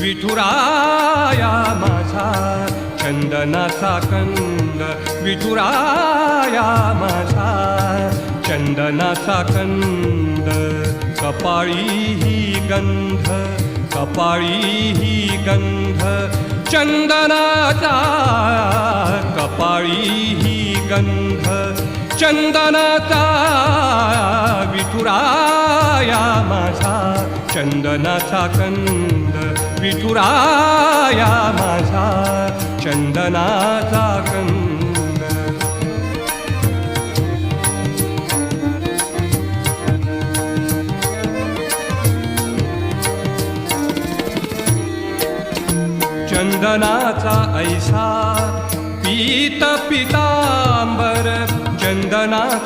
विठुराया माझा चंदनाचा कंद, विठुराया माझा चंदनाचा कंद. कपाळी ही गंध, कपाळी ही गंध चंदनाचा, कपाळी ही गंध चंदनाचा. विठुराया माझा चंदनाचा कंद, विठुराया माझा चंदनाचा कंद. चंदनाचा ऐसा पीत पितांबर, चंदनाचा